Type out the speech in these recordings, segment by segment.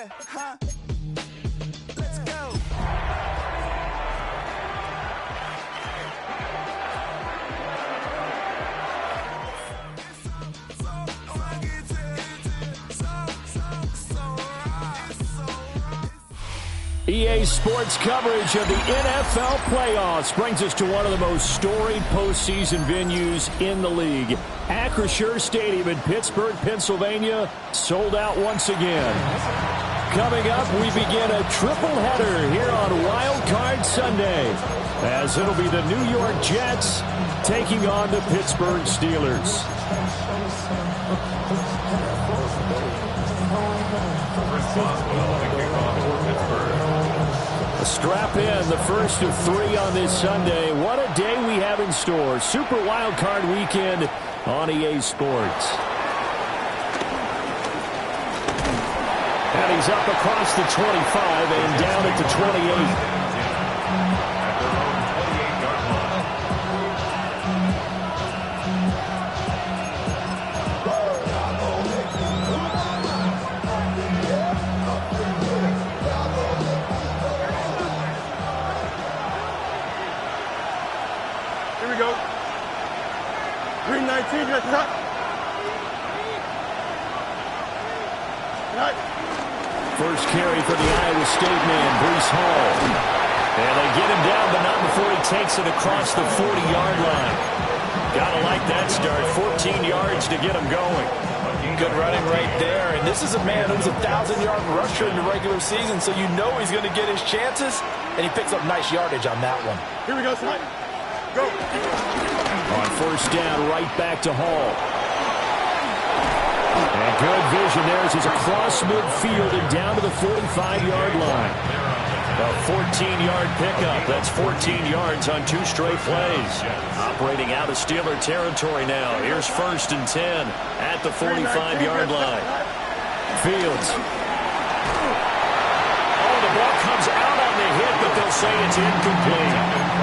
Yeah, huh? Let's go. EA Sports coverage of the NFL playoffs brings us to one of the most storied postseason venues in the league. Acrisure Stadium in Pittsburgh, Pennsylvania, sold out once again. Coming up, we begin a triple header here on Wild Card Sunday, as it'll be the New York Jets taking on the Pittsburgh Steelers. Strap in, the first of 3 on this Sunday. What a day we have in store. Super Wild Card Weekend on EA Sports. And he's up across the 25 and down at the 28. First carry for the Iowa State man, Breece Hall. And they get him down, but not before he takes it across the 40-yard line. Gotta like that start. 14 yards to get him going. Good running right there. And this is a man who's a 1,000-yard rusher in the regular season, so you know he's going to get his chances. And he picks up nice yardage on that one. Here we go, son. Go. On first down, right back to Hall. And good vision there as he's across midfield and down to the 45-yard line. A 14-yard pickup. That's 14 yards on 2 straight plays. Operating out of Steeler territory now. Here's first and 10 at the 45-yard line. Fields. Oh, the ball comes out on the hit, but they'll say it's incomplete.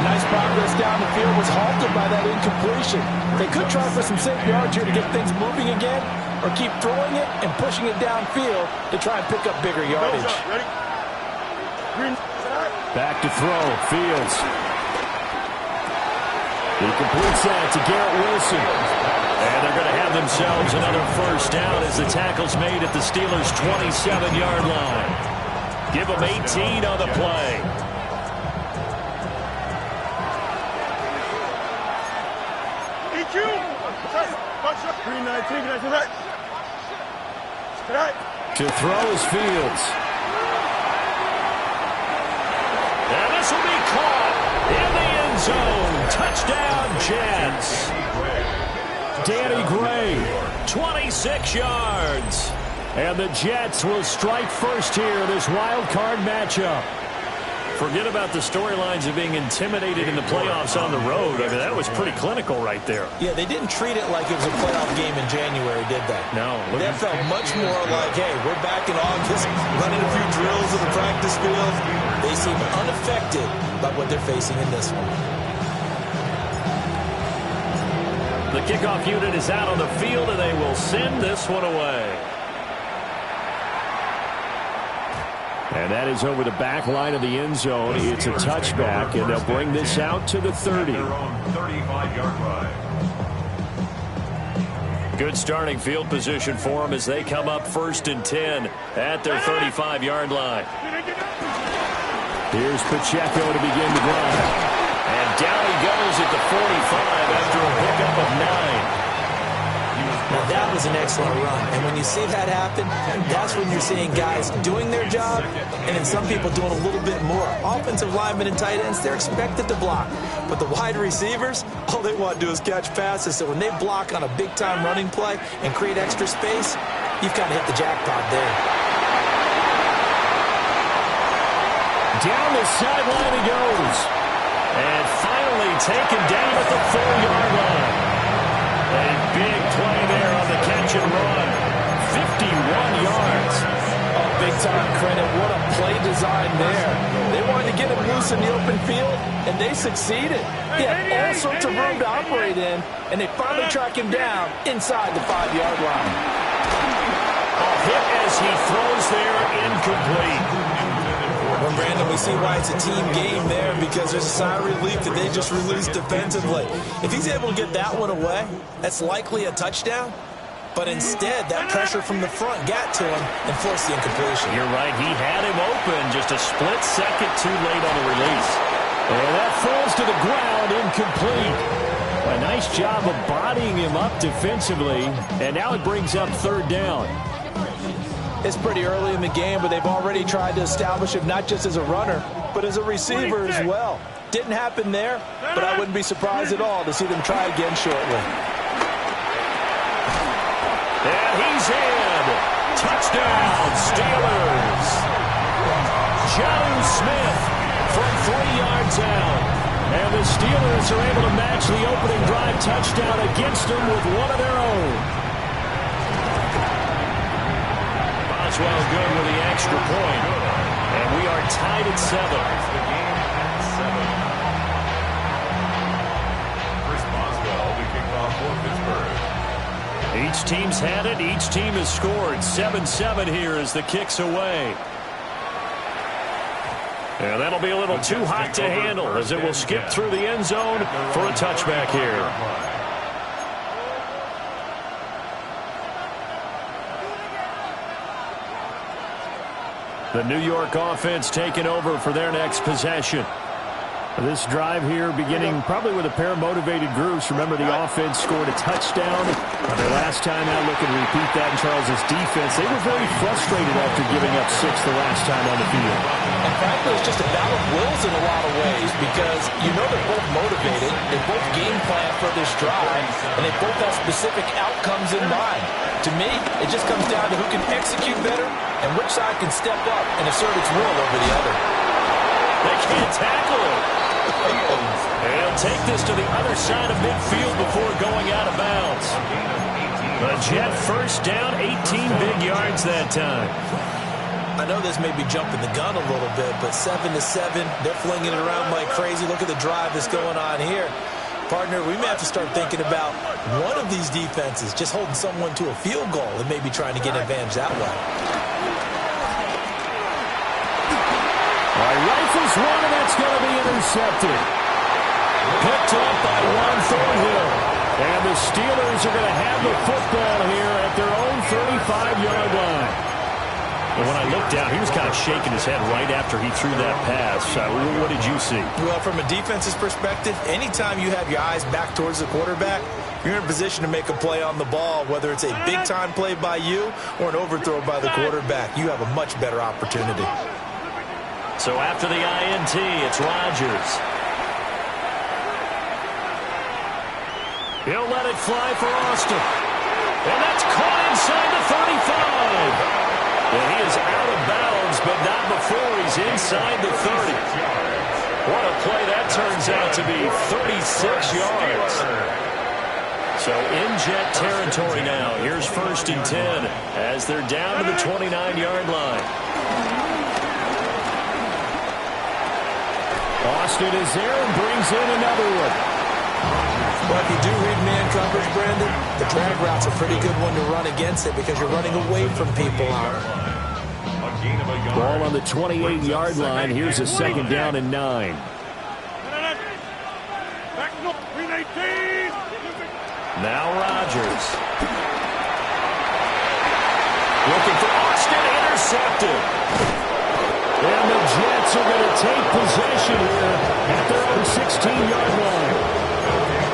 Nice progress down the field, was halted by that incompletion. They could try for some safe yards here to get things moving again, or keep throwing it and pushing it downfield to try and pick up bigger yardage. Back to throw, Fields. He completes that to Garrett Wilson. And they're going to have themselves another first down as the tackle's made at the Steelers' 27-yard line. Give them 18 on the play. To throw is Fields. And this will be caught in the end zone. Touchdown, Jets. Danny Gray, 26 yards. And the Jets will strike first here in this wild card matchup. Forget about the storylines of being intimidated in the playoffs on the road. I mean, that was pretty clinical right there. Yeah, they didn't treat it like it was a playoff game in January, did they? No. That felt much more like, hey, we're back in August, running a few drills in the practice field. They seem unaffected by what they're facing in this one. The kickoff unit is out on the field, and they will send this one away. And that is over the back line of the end zone. It's a touchback, and they'll bring this out to the 30. Good starting field position for them as they come up first and 10 at their 35-yard line. Here's Pacheco to begin the drive. And down he goes at the 45 after a pickup of 9. Now, that was an excellent run. And when you see that happen, that's when you're seeing guys doing their job and then some people doing a little bit more. Offensive linemen and tight ends, they're expected to block. But the wide receivers, all they want to do is catch passes. So when they block on a big-time running play and create extra space, you've kind of hit the jackpot there. Down the sideline he goes. And finally taken down at the 4-yard line. A big play there on the catch and run. 51 yards. Oh, big-time credit. What a play design there. They wanted to get him loose in the open field, and they succeeded. He had all sorts of room to operate in, and they finally track him down inside the 5-yard line. A hit as he throws there incomplete. Well, Brandon, we see why it's a team game there, because there's a sigh of relief that they just released defensively. If he's able to get that one away, that's likely a touchdown. But instead, that pressure from the front got to him and forced the incompletion. You're right. He had him open, just a split second too late on the release. And that falls to the ground, incomplete. A nice job of bodying him up defensively, and now it brings up third down. It's pretty early in the game, but they've already tried to establish him not just as a runner, but as a receiver as well. Didn't happen there, but I wouldn't be surprised at all to see them try again shortly. And he's in. Touchdown, Steelers. Jonnu Smith from 3 yards out. And the Steelers are able to match the opening drive touchdown against them with one of their own. Boswell good with the extra point. And we are tied at 7. Chris Boswell, the kickoff for Pittsburgh. Each team's had it. Each team has scored. 7-7 here as the kick's away. And that'll be a little too hot to handle as it will skip through the end zone for a touchback here. The New York offense taking over for their next possession. This drive here beginning probably with a pair of motivated groups. Remember, the offense scored a touchdown. Their last time out, looking to repeat that in Charles' defense. They were very frustrated after giving up 6 the last time on the field. And frankly, it's just a battle of wills in a lot of ways, because you know they're both motivated, they both game plan for this drive, and they both have specific outcomes in mind. To me, it just comes down to who can execute better and which side can step up and assert its will over the other. They can't tackle it. They'll take this to the other side of midfield before going out of bounds. The Jet first down, 18 big yards that time. I know this may be jumping the gun a little bit, but 7-7, they're flinging it around like crazy. Look at the drive that's going on here. Partner, we may have to start thinking about one of these defenses just holding someone to a field goal and maybe trying to get an advantage that way. Rifles one, and that's going to be intercepted. Picked up by Juan Thornhill. And the Steelers are going to have the football here at their own 35-yard line. And when I looked down, he was kind of shaking his head right after he threw that pass. What did you see? Well, from a defense's perspective, anytime you have your eyes back towards the quarterback, you're in a position to make a play on the ball, whether it's a big-time play by you or an overthrow by the quarterback. You have a much better opportunity. So after the INT, it's Rodgers. He'll let it fly for Austin. And that's caught inside the 35. And he is out of bounds, but not before he's inside the 30. What a play that turns out to be, 36 yards. So in Jet territory now. Here's 1st and 10 as they're down to the 29-yard line. Austin is there and brings in another one. Well, if you do read man coverage, Brandon, the drag route's a pretty good one to run against it because you're running away from people out. Ball on the 28-yard line. Here's a 2nd down and 9. Now Rodgers. Looking for Austin, intercepted. And the Jets are going to take possession here at their own 16-yard line.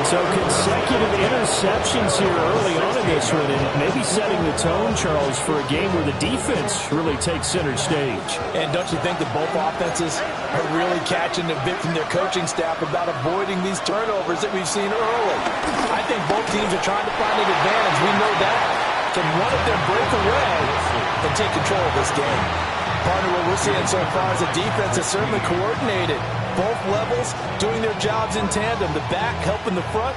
So consecutive interceptions here early on in this one, and maybe setting the tone, Charles, for a game where the defense really takes center stage. And don't you think that both offenses are really catching a bit from their coaching staff about avoiding these turnovers that we've seen early? I think both teams are trying to find an advantage. We know that. Can one of them break away and take control of this game? Partner, what we're seeing so far is the defense is certainly coordinated. Both levels doing their jobs in tandem. The back helping the front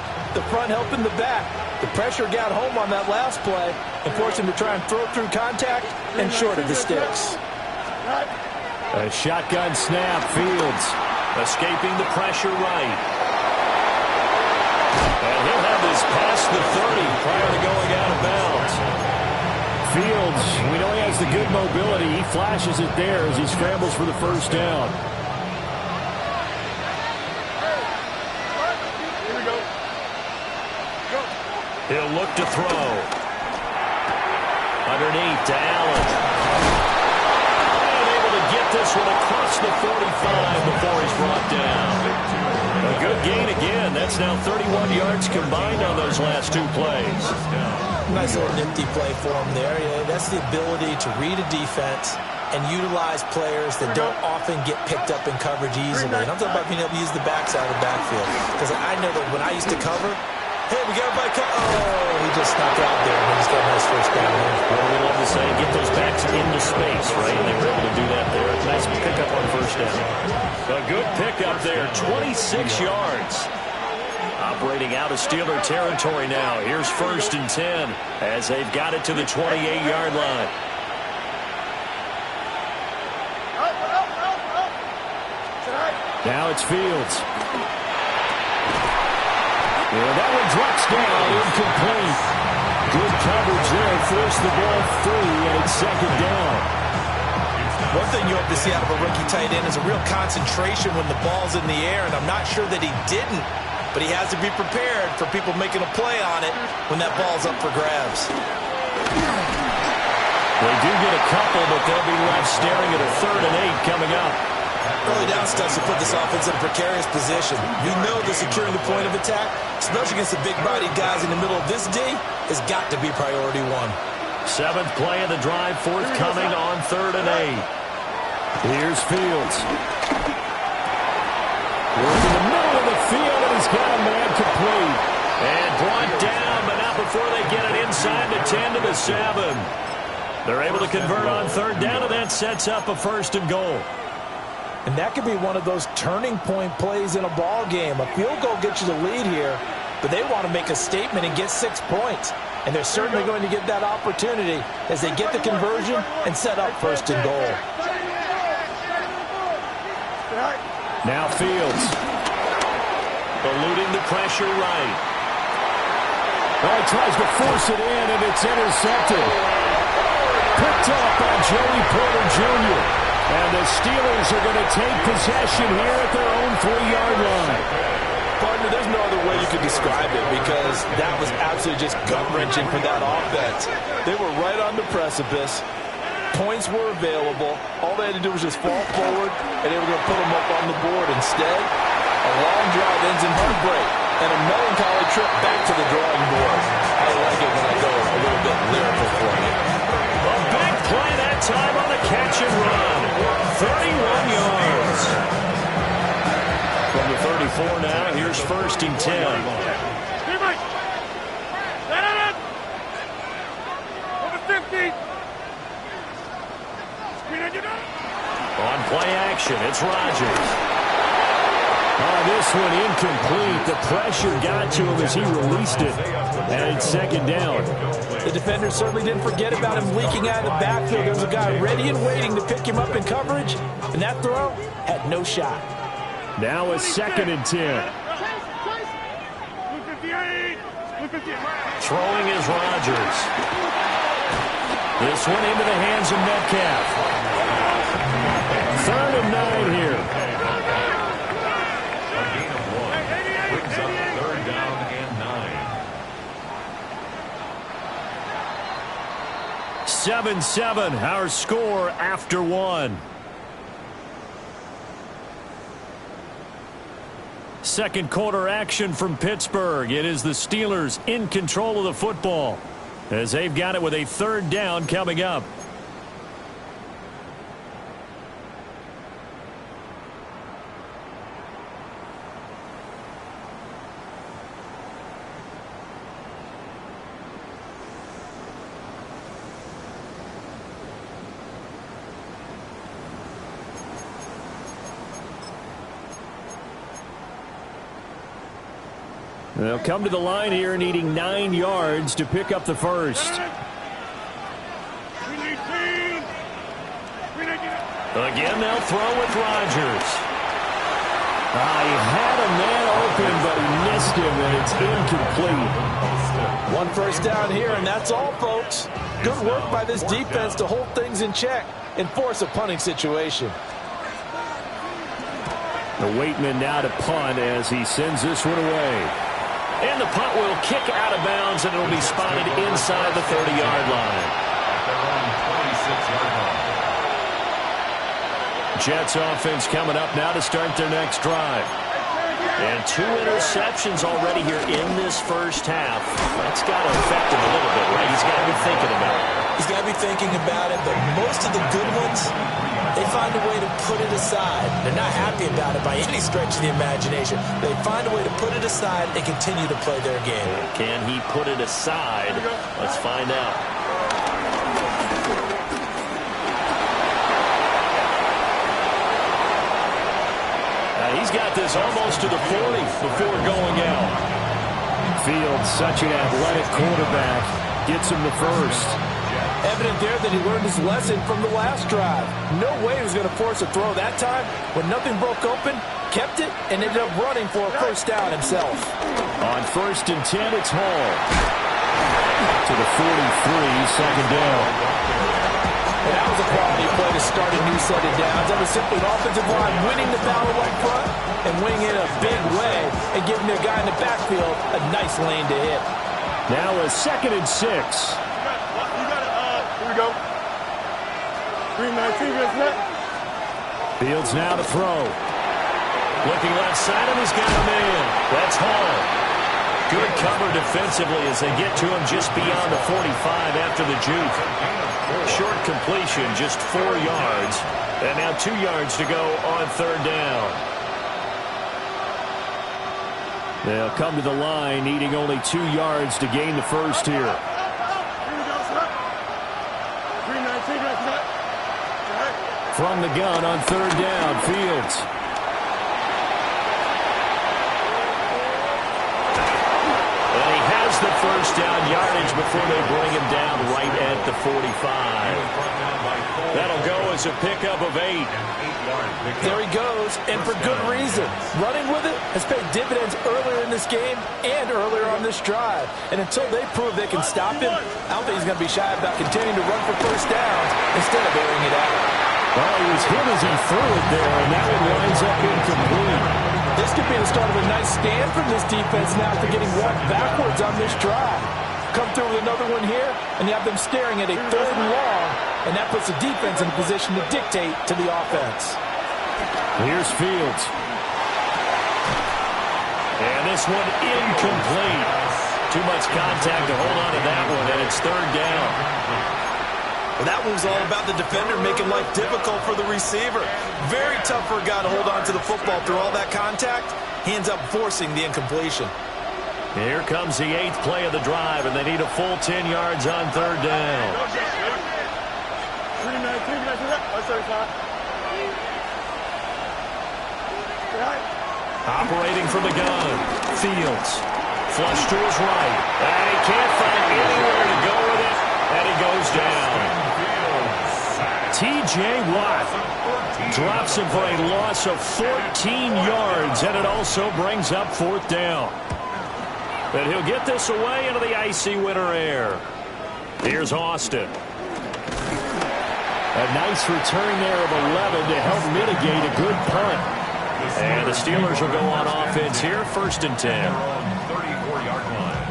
helping the back. The pressure got home on that last play and forced him to try and throw through contact and short of the sticks. A shotgun snap, Fields escaping the pressure right. And he'll have this past the 30 prior to going out of bounds. Fields Fields. We know he has the good mobility. He flashes it there as he scrambles for the first down. Here we go. Go. He'll look to throw. Underneath to Allen. And able to get this one across the 45 before he's brought down. A good gain again. That's now 31 yards combined on those last two plays. Nice little nifty play for him there. Yeah, that's the ability to read a defense and utilize players that don't often get picked up in coverage easily. And I'm talking about being able to use the backside of the backfield. Because I know that when I used to cover, hey, we got everybody oh, he just snuck out there and he just got a nice first down there. Well, we love to say get those backs into space, right? And they were able to do that there. Nice pickup on first down. A good pickup there, 26 yards. Operating out of Steeler territory now. Here's 1st and 10 as they've got it to the 28-yard line. Now it's Fields. Yeah, that one drops down, incomplete. Good coverage there, forced the ball free, and it's 2nd down. One thing you hope to see out of a rookie tight end is a real concentration when the ball's in the air, and I'm not sure that he didn't, but he has to be prepared for people making a play on it when that ball's up for grabs. They do get a couple, but they'll be left staring at a 3rd and 8 coming up. Early down steps to put this offense in a precarious position. We know that securing the point of attack, especially against the big-bodied guys in the middle of this D, has got to be priority one. 7th play of the drive, forthcoming on 3rd and 8. Here's Fields. Working the middle of the field, and he's got a man complete. And brought down, but not before they get it inside the 10 to the 7. They're able to convert on 3rd down, and that sets up a 1st and goal. And that could be one of those turning point plays in a ball game. A field goal gets you the lead here, but they want to make a statement and get 6 points. And they're certainly going to get that opportunity as they get the conversion and set up 1st and goal. Now Fields. Eluding the pressure right. Well, he tries to force it in, and it's intercepted. Picked up by Joey Porter Jr. And the Steelers are going to take possession here at their own 3-yard line. Partner, there's no other way you could describe it because that was absolutely just gut-wrenching for that offense. They were right on the precipice. Points were available. All they had to do was just fall forward, and they were going to put them up on the board. Instead, a long drive ends in heartbreak and a melancholy trip back to the drawing board. I like it when I go a little bit lyrical for you. A big play that time on the catch and run. 31 yards. From the 34 now, here's 1st and 10. Over 50. On play action, it's Rodgers. Oh, this one incomplete. The pressure got to him as he released it. And it's 2nd down. The defender certainly didn't forget about him leaking out of the backfield. There was a guy ready and waiting to pick him up in coverage, and that throw had no shot. Now a 2nd and 10. Throwing is Rodgers. This one into the hands of Metcalf. 3rd and 9 here. A gain of 1 brings up 3rd down and 9. 7-7, our score after 1. Second quarter action from Pittsburgh. It is the Steelers in control of the football as they've got it with a 3rd down coming up. They'll come to the line here needing 9 yards to pick up the first. Again, they'll throw with Rodgers. He had a man open, but he missed him, and it's incomplete. One first down here, and that's all, folks. Good work by this defense to hold things in check and force a punting situation. The Waitman now to punt as he sends this one away. And the punt will kick out of bounds, and it'll be spotted inside the 30-yard line. Jets offense coming up now to start their next drive. And 2 interceptions already here in this first half. That's got to affect him a little bit, right? He's got to be thinking about it. He's got to be thinking about it, but most of the good ones, they find a way to put it aside. They're not happy about it by any stretch of the imagination. They find a way to put it aside and continue to play their game. Can he put it aside? Let's find out. He's got this almost to the 40 before going out. Fields, such an athletic quarterback, gets him the first. Evident there that he learned his lesson from the last drive. No way he was going to force a throw that time. When nothing broke open, kept it, and ended up running for a first down himself. On 1st and 10, it's Hall. To the 43, second down. And that was a quality play to start a new set of downs. That was simply an offensive line winning the battle up front and winning it in a big way and giving their guy in the backfield a nice lane to hit. Now a 2nd and 6. You got it. Here we go. 3-19, that's net. Fields now to throw. Looking left side, and he's got him in. That's Hall. Good cover defensively as they get to him just beyond the 45 after the juke. Short completion, just 4 yards. And now 2 yards to go on 3rd down. They'll come to the line, needing only 2 yards to gain the first here. Here we go, sir. 3-19, that's net. All right. From the gun on 3rd down, Fields. And he has the first down yardage before they bring him down right at the 45. That'll go as a pickup of 8. There he goes, and for good reason. Running with it has paid dividends earlier in this game and earlier on this drive. And until they prove they can stop him, I don't think he's going to be shy about continuing to run for first downs instead of airing it out. Well, he was hit as he threw it there, and that one winds up incomplete. This could be the start of a nice stand from this defense now after getting walked backwards on this drive. Come through with another one here, and you have them staring at a 3rd and long, and that puts the defense in a position to dictate to the offense. Here's Fields. And this one incomplete. Too much contact to hold on to that one, and it's 3rd down. Well, that one was all about the defender making life difficult for the receiver. Very tough for a guy to hold on to the football through all that contact. He ends up forcing the incompletion. Here comes the 8th play of the drive, and they need a full 10 yards on 3rd down. 3-19, that's net. That's 35. Operating from the gun, Fields. Flush to his right. And he can't find anywhere to go with it, and he goes down. T.J. Watt drops him for a loss of 14 yards, and it also brings up 4th down. But he'll get this away into the icy winter air. Here's Austin. A nice return there of 11 to help mitigate a good punt. And the Steelers will go on offense here, 1st and 10. 34-yard line.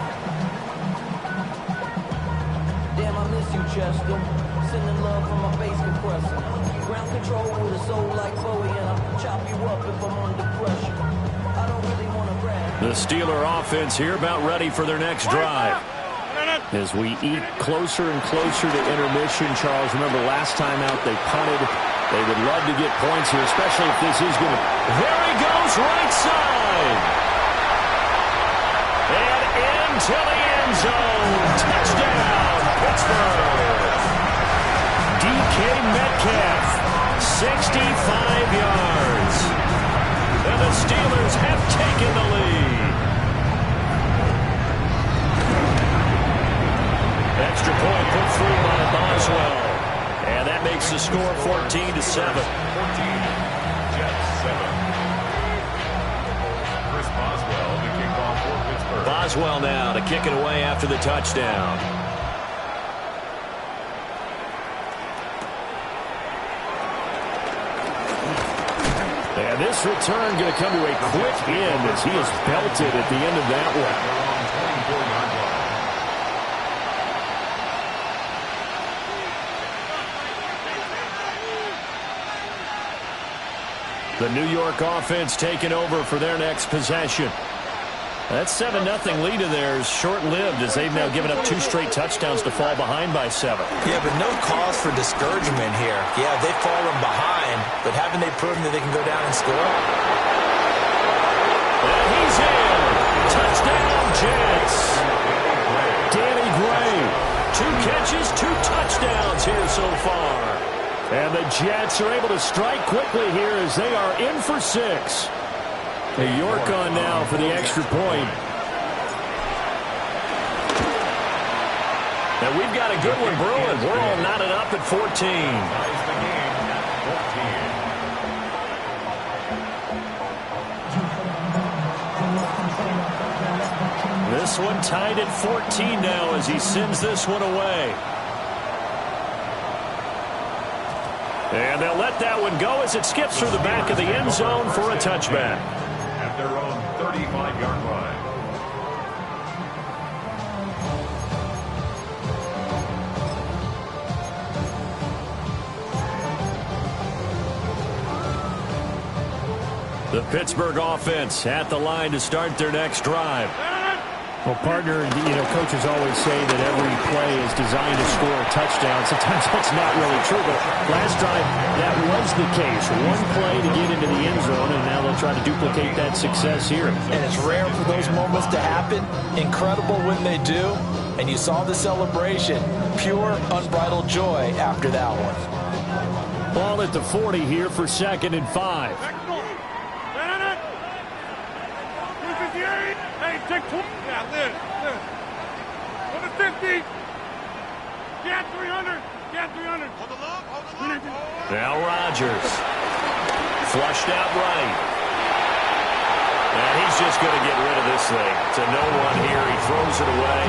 Damn, I miss you, Chester. Sending love from my bass compressor. Ground control with a soul like Bowie, and I'll chop you up if I'm under pressure. I don't really want to brag. The Steeler offense here about ready for their next drive. As we eat closer and closer to intermission, Charles, remember last time out they punted. They would love to get points here, especially if this is going to... There he goes, right side. And into the end zone. Touchdown, Pittsburgh. DK Metcalf, 65 yards. And the Steelers have taken the lead. Extra point put through by Boswell. And that makes the score 14-7. 14, Jets 7. Boswell now to kick it away after the touchdown. And this return going to come to a quick end as he is belted at the end of that one. The New York offense taking over for their next possession. That 7-0 lead of theirs short-lived as they've now given up 2 straight touchdowns to fall behind by 7. Yeah, but no cause for discouragement here. Yeah, they've fallen behind, but haven't they proven that they can go down and score? And he's in. Touchdown, Jets. Danny Gray. 2 catches, 2 touchdowns here so far. And the Jets are able to strike quickly here as they are in for 6. New York on now for the extra point. And we've got a good one brewing. We're all knotted up at 14. This one tied at 14 now as he sends this one away. And they'll let that one go as it skips through the back of the end zone for a touchback. At their own 35-yard line. The Pittsburgh offense at the line to start their next drive. Well, partner, coaches always say that every play is designed to score a touchdown. Sometimes that's not really true, but last drive, that was the case. One play to get into the end zone, and now they'll try to duplicate that success here. And it's rare for those moments to happen. Incredible when they do. And you saw the celebration. Pure, unbridled joy after that one. Ball at the 40 here for 2nd and 5. Hey, take 2. Yeah, live. On the 50. Get 300. Get 300. Hold the look. Now Rodgers. Flushed out right. And he's just going to get rid of this thing. To no one here. He throws it away.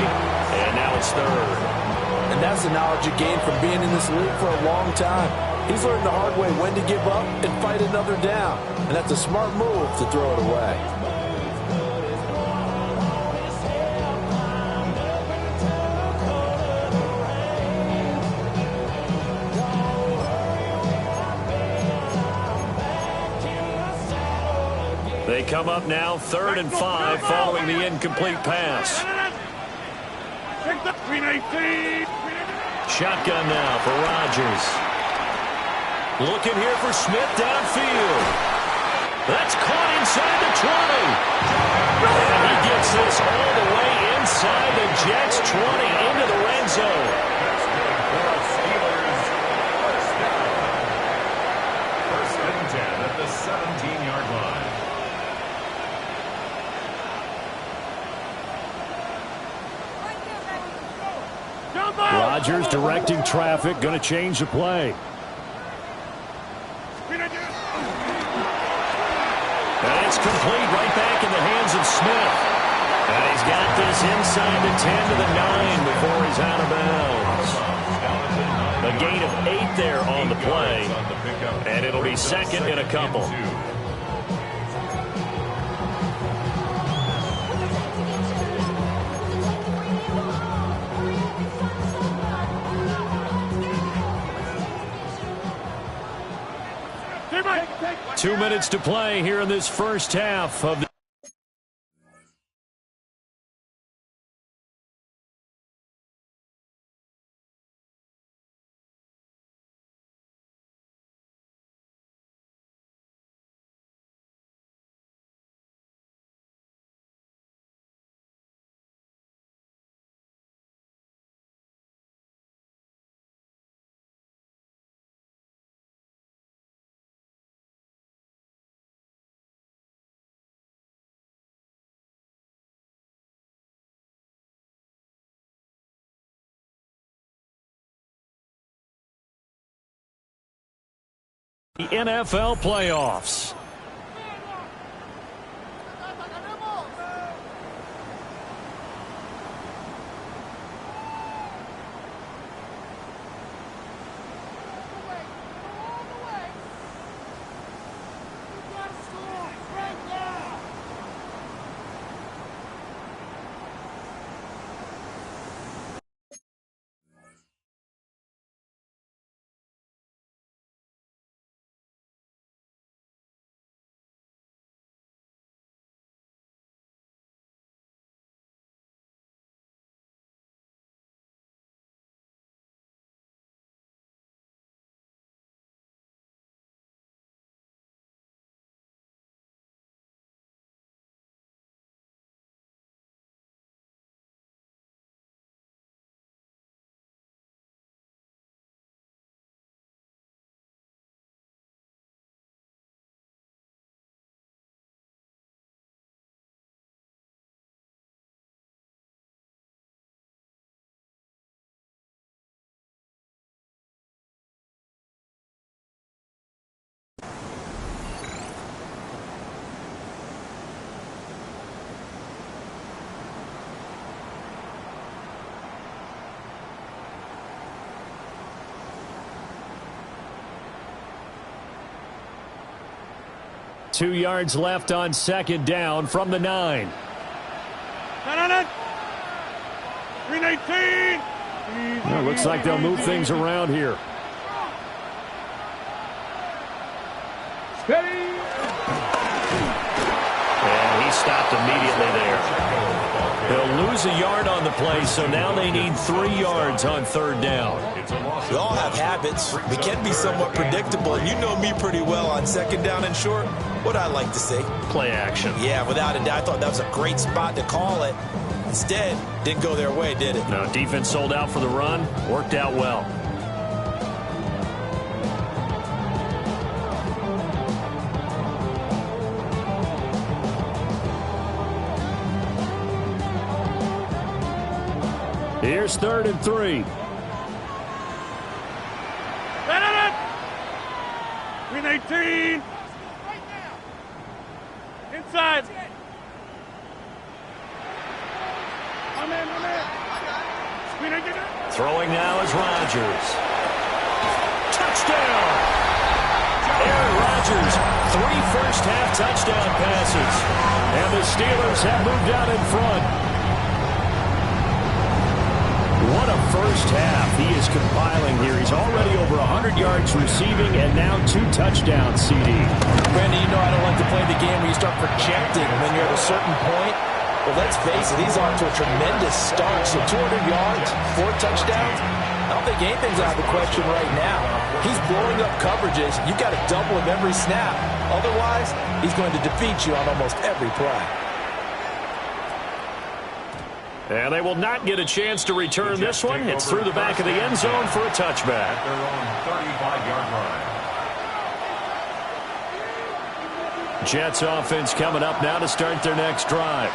And now it's 3rd. And that's the knowledge you gain from being in this league for a long time. He's learned the hard way when to give up and fight another down. And that's a smart move to throw it away. They come up now 3rd and 5 following the incomplete pass. Shotgun now for Rodgers. Looking here for Smith downfield. That's caught inside the 20. And he gets this all the way inside the Jets 20 into the red zone. First and 10 at the 17-yard line. Rodgers directing traffic, going to change the play. And it's complete right back in the hands of Smith. And he's got this inside the 10 to the 9 before he's out of bounds. A gain of 8 there on the play. And it'll be 2nd and a couple. Take. 2 minutes to play here in this first half of the NFL playoffs. 2 yards left on second down from the 9. Green 18. Well, looks like they'll move things around here. And he stopped immediately there. They'll lose a yard on the play, so now they need 3 yards on third down. We all have habits. We can be somewhat predictable, and you know me pretty well on second down and short. What I like to say? Play action. Yeah, without a doubt. I thought that was a great spot to call it. Instead, didn't go their way, did it? No, defense sold out for the run. Worked out well. Here's 3rd and 3. Green 18. Inside. My man. Green 18. Throwing now is Rodgers. Touchdown! Aaron Rodgers, 3 first-half touchdown passes. And the Steelers have moved out in front. What a first half he is compiling here. He's already over 100 yards receiving and now 2 touchdowns, CD. Brandon, you know I don't like to play the game where you start projecting when you're at a certain point. Well, let's face it, he's off to a tremendous start. So 200 yards, 4 touchdowns. I don't think anything's out of the question right now. He's blowing up coverages. You've got to double him every snap. Otherwise, he's going to defeat you on almost every play. And they will not get a chance to return this one. It's through the back of the end zone for a touchback. Their own 35-yard line. Jets offense coming up now to start their next drive.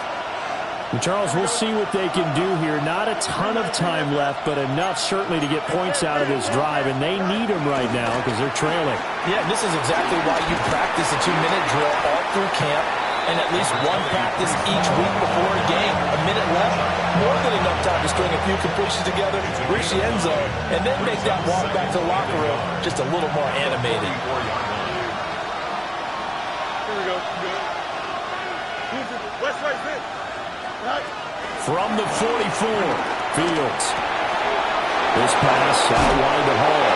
And Charles, we'll see what they can do here. Not a ton of time left, but enough certainly to get points out of this drive, and they need them right now because they're trailing. Yeah, and this is exactly why you practice a 2-minute drill all through camp and at least one practice each week before a game. A minute left, more than enough time to string a few completions together, reach the end zone, and then make that walk back to the locker room just a little more animated. Here we go. West right fit. Right. From the 44, Fields. This pass out wide to Hall.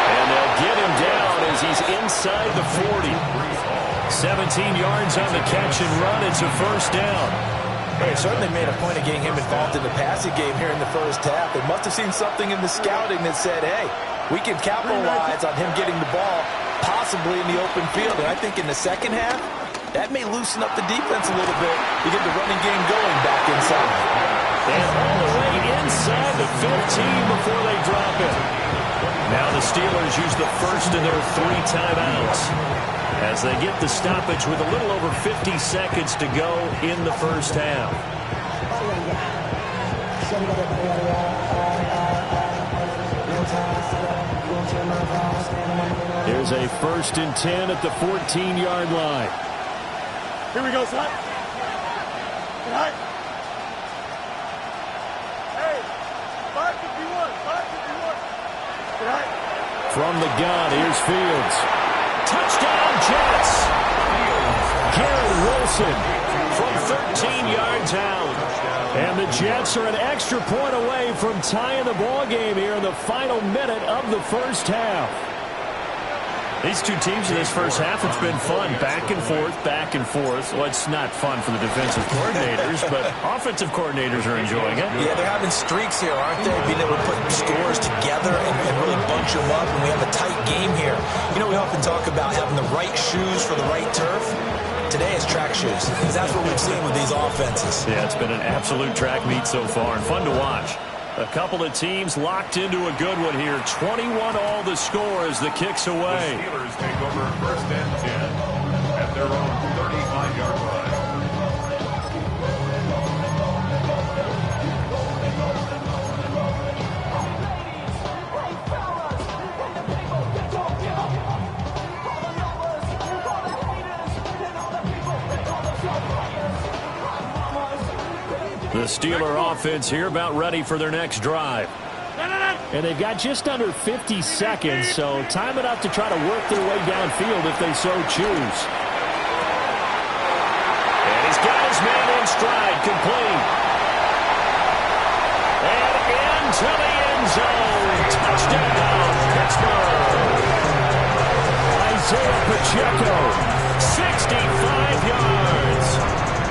And they'll get him down as he's inside the 40. 17 yards on the catch and run. It's a first down. They certainly made a point of getting him involved in the passing game here in the first half. They must have seen something in the scouting that said, hey, we can capitalize on him getting the ball possibly in the open field. And I think in the second half, that may loosen up the defense a little bit to get the running game going back inside. And all the way inside the 15 before they drop it. Now the Steelers use the first of their 3 timeouts as they get the stoppage with a little over 50 seconds to go in the first half. Here's a 1st and 10 at the 14-yard line. Here we go, son. Right. Hey, 551. Right. From the gun, here's Fields. Touchdown, Jets! Garrett Wilson From 13 yards out. And the Jets are an extra point away from tying the ball game here in the final minute of the first half. These two teams in this first half, it's been fun. Back and forth, back and forth. Well, it's not fun for the defensive coordinators, but offensive coordinators are enjoying it. Yeah, they're having streaks here, aren't they? Being able to put scores together and really bunch them up, and we have a tight game here. You know, we often talk about having the right shoes for the right turf. Today is track shoes, because that's what we've seen with these offenses. Yeah, it's been an absolute track meet so far, and fun to watch. A couple of teams locked into a good one here. 21 all the score as the kick's away. The Steelers take over 1st and 10 at their own 35-yard line. The Steeler offense here about ready for their next drive. And they've got just under 50 seconds, so time enough to try to work their way downfield if they so choose. And he's got his man in stride, complete. And into the end zone. Touchdown, Pittsburgh. Isaiah Pacheco, 65 yards.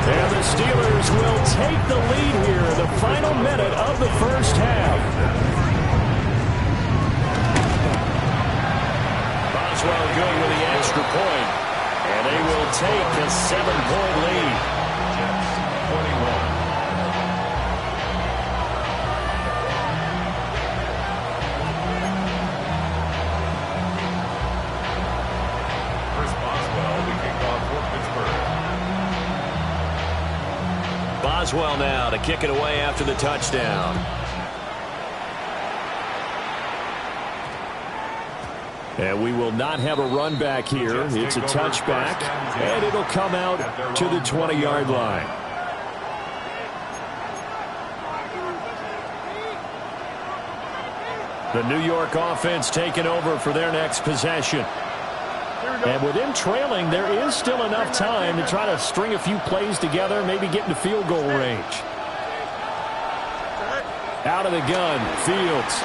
and the Steelers will take the lead here in the final minute of the first half. Boswell good with the extra point, and they will take a 7-point lead. Jets 21. Chris Boswell, the kickoff for Pittsburgh. Boswell now to kick it away after the touchdown. And we will not have a run back here. It's a touchback, and it'll come out to the 20-yard line. The New York offense taking over for their next possession. And with them trailing, there is still enough time to try to string a few plays together, maybe get into field goal range. Out of the gun, Fields.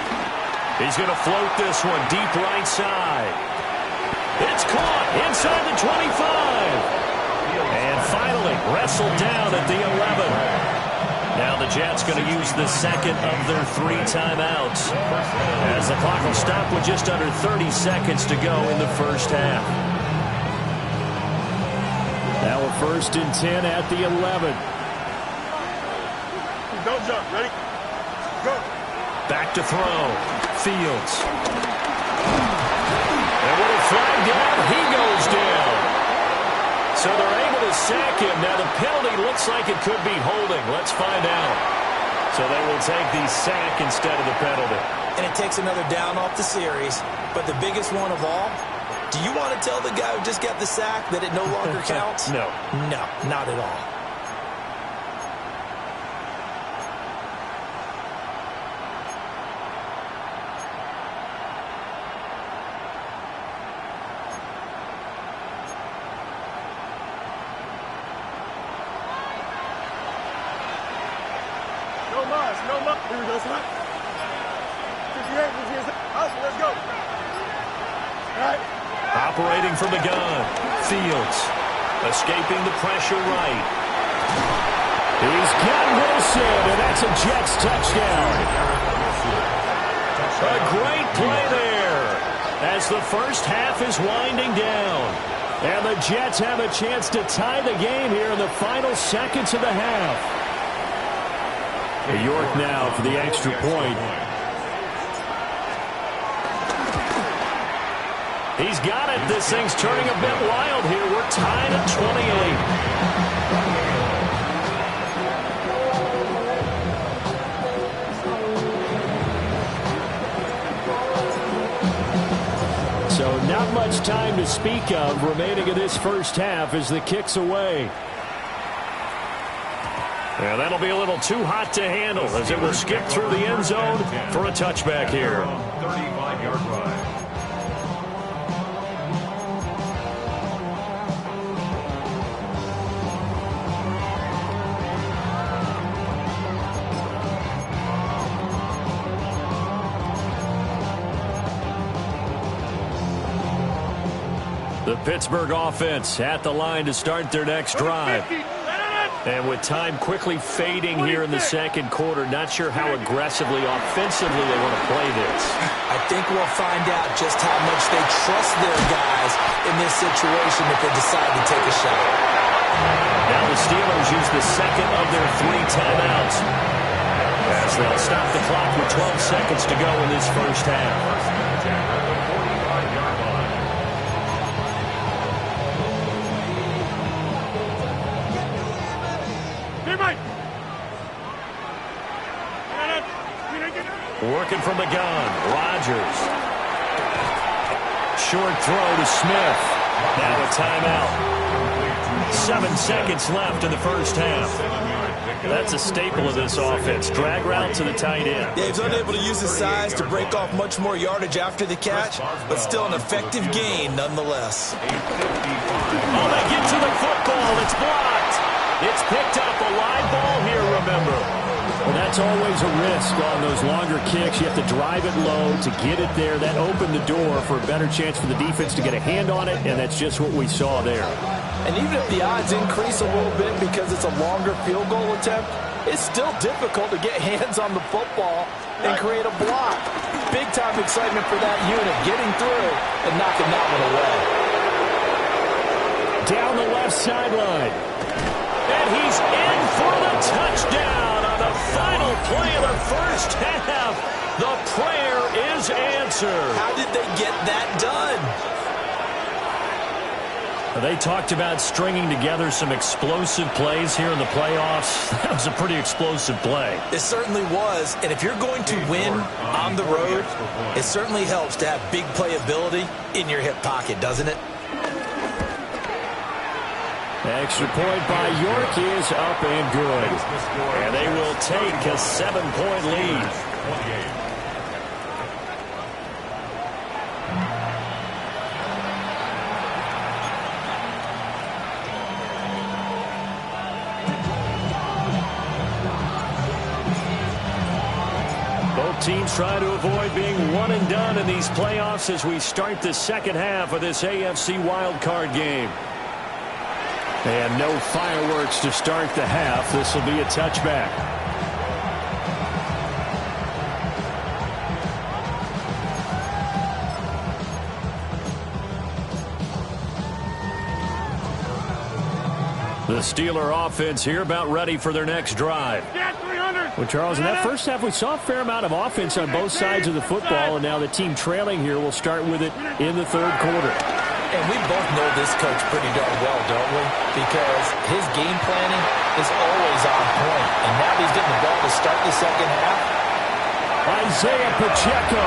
He's going to float this one deep right side. It's caught inside the 25. And finally wrestled down at the 11. Now the Jets going to use the second of their 3 timeouts, as the clock will stop with just under 30 seconds to go in the first half. Now a 1st and 10 at the 11. Don't jump. Ready? Go. Back to throw. Fields. And with a flag down, he goes down. So they're able to sack him. Now the penalty looks like it could be holding. Let's find out. So they will take the sack instead of the penalty. And it takes another down off the series. But the biggest one of all, do you want to tell the guy who just got the sack that it no longer counts? No. No, not at all. No more. Here we go, son. 58, 58. Awesome, let's go. All right. Operating from the gun. Fields. Escaping the pressure right. He's got Wilson, and that's a Jets touchdown. A great play there as the first half is winding down. And the Jets have a chance to tie the game here in the final seconds of the half. York now for the extra point. He's got it. This thing's turning a bit wild here. We're tied at 28. So not much time to speak of remaining in this first half as the kick's away. Yeah, that'll be a little too hot to handle as it will skip through the end zone for a touchback here. 35-yard run. The Pittsburgh offense at the line to start their next drive. And with time quickly fading here in the second quarter, not sure how aggressively, offensively they want to play this. I think we'll find out just how much they trust their guys in this situation if they decide to take a shot. Now the Steelers use the second of their 3 timeouts, as they'll stop the clock with 12 seconds to go in this first half. Working from the gun, Rodgers. Short throw to Smith. Now a timeout. 7 seconds left in the first half. That's a staple of this offense. Drag route to the tight end. Yeah, he's unable to use his size to break off much more yardage after the catch, but still an effective gain nonetheless. Oh, they get to the football. It's blocked. It's picked up. A live ball here, remember. Well, that's always a risk on those longer kicks. You have to drive it low to get it there. That opened the door for a better chance for the defense to get a hand on it, and that's just what we saw there. And even if the odds increase a little bit because it's a longer field goal attempt, it's still difficult to get hands on the football and create a block. Big-time excitement for that unit, getting through and knocking that one away. Down the left sideline. And he's in for the touchdown on the final play of the first half. The prayer is answered. How did they get that done? They talked about stringing together some explosive plays here in the playoffs. That was a pretty explosive play. It certainly was, and if you're going to win on the road, it certainly helps to have big playability in your hip pocket, doesn't it? Extra point by York is up and good. And they will take a 7-point lead. Both teams try to avoid being one and done in these playoffs as we start the second half of this AFC wildcard game. And no fireworks to start the half. This will be a touchback. The Steeler offense here about ready for their next drive. Well, Charles, in that first half, we saw a fair amount of offense on both sides of the football, and now the team trailing here will start with it in the third quarter. And we both know this coach pretty darn well, don't we? Because his game planning is always on point. And now he's getting the ball to start the second half. Isaiah Pacheco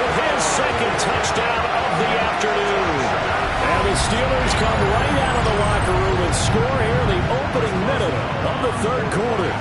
with his second touchdown of the afternoon. And the Steelers come right out of the locker room and score here in the opening minute of the third quarter.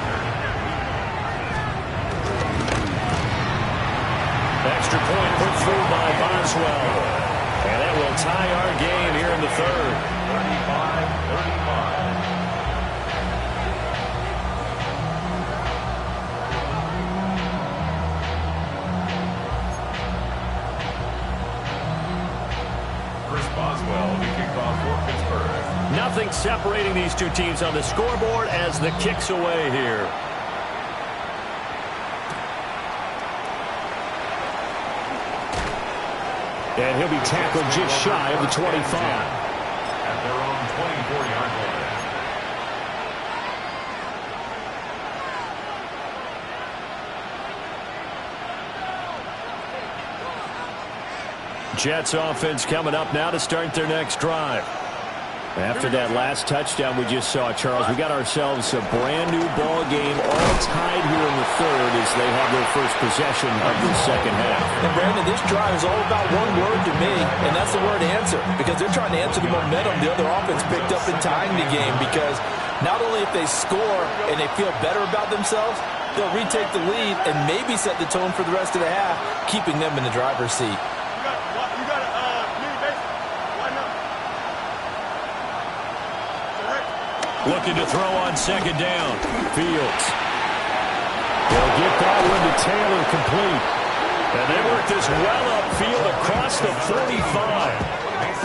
Extra point put through by Boswell. And that will tie our game here in the third. 35-35. Chris Boswell, the kickoff for Pittsburgh. Nothing separating these two teams on the scoreboard as the kick's away here. And he'll be tackled just shy of the 25. At their own 24-yard line. Jets offense coming up now to start their next drive. After that last touchdown we just saw, Charles, we got ourselves a brand new ball game all tied here in the third as they have their first possession of the second half. And Brandon, this drive is all about one word to me, and that's the word answer, because they're trying to answer the momentum the other offense picked up in tying the game, because not only if they score and they feel better about themselves, they'll retake the lead and maybe set the tone for the rest of the half, keeping them in the driver's seat. Looking to throw on second down. Fields. They'll get that one to Taylor complete. And they work this well upfield across the 45.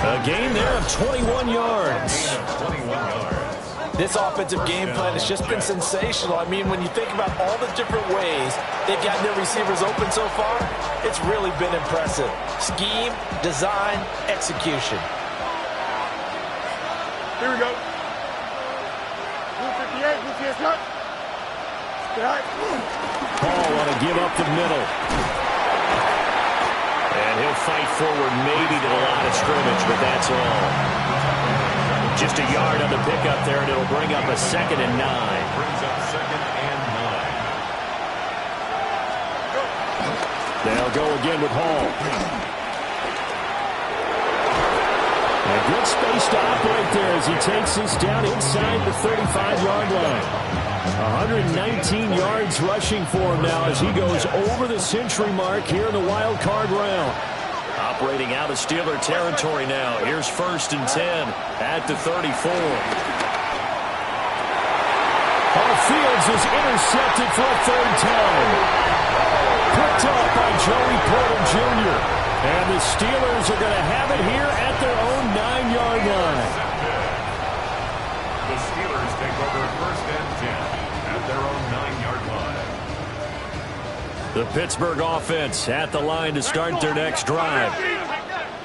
A gain there of 21 yards. 21 yards. This offensive game plan has just been sensational. I mean, when you think about all the different ways they've gotten their receivers open so far, it's really been impressive. Scheme, design, execution. Here we go. 58, cut. Paul want to give up the middle. And he'll fight forward maybe to the line of scrimmage, but that's all. Just a yard on the pickup there, and it'll bring up a 2nd and 9. Brings up 2nd and 9. They'll go again with Hall. A good space to operate there as he takes this down inside the 35-yard line. 119 yards rushing for him now as he goes over the century mark here in the wild card round. Operating out of Steeler territory now. Here's 1st and 10 at the 34. Fields is intercepted for a 3rd time. Picked up by Joey Porter Jr. And the Steelers are going to have it here at their own 9-yard line. The Steelers take over 1st and 10 at their own 9-yard line. The Pittsburgh offense at the line to start their next drive.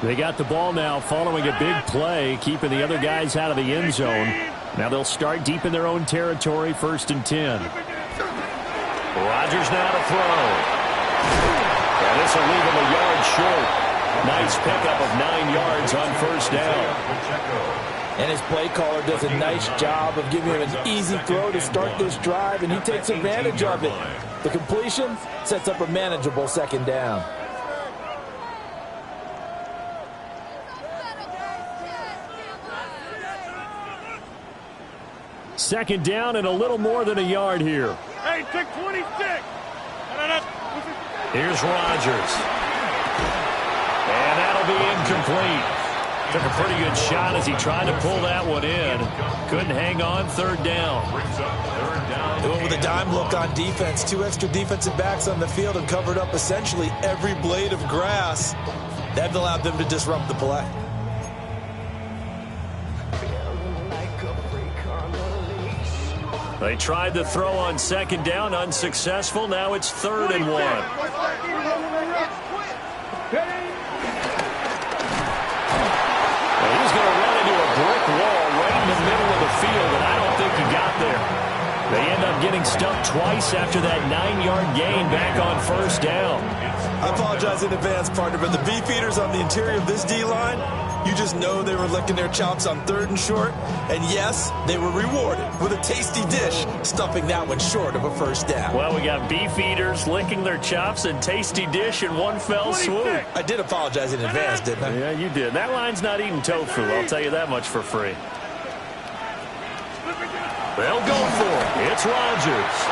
They got the ball now following a big play, keeping the other guys out of the end zone. Now they'll start deep in their own territory, 1st and 10. Rodgers now to throw. And this will leave him a yard short. Nice pickup of 9 yards on 1st down. And his play caller does a nice job of giving him an easy throw to start this drive, and he takes advantage of it. The completion sets up a manageable 2nd down. Second down and a little more than a yard here. Hey, take 26. Here's Rodgers. And that'll be incomplete. Took a pretty good shot as he tried to pull that one in. Couldn't hang on, 3rd down. They went with a dime look on defense. 2 extra defensive backs on the field and covered up essentially every blade of grass. That allowed them to disrupt the play. They tried to throw on 2nd down, unsuccessful. Now it's 3rd and 1. Well, he's going to run into a brick wall right in the middle of the field, and I don't think he got there. They end up getting stuck twice after that 9-yard gain back on 1st down. I apologize in advance, partner, but the beefeaters on the interior of this D-line, you just know they were licking their chops on 3rd and short. And yes, they were rewarded with a tasty dish, stuffing that one short of a 1st down. Well, we got beef eaters licking their chops and tasty dish in one fell swoop. I did apologize in advance, didn't I? Yeah, you did. That line's not eating tofu, I'll tell you that much for free. They'll go for it. It's Rodgers.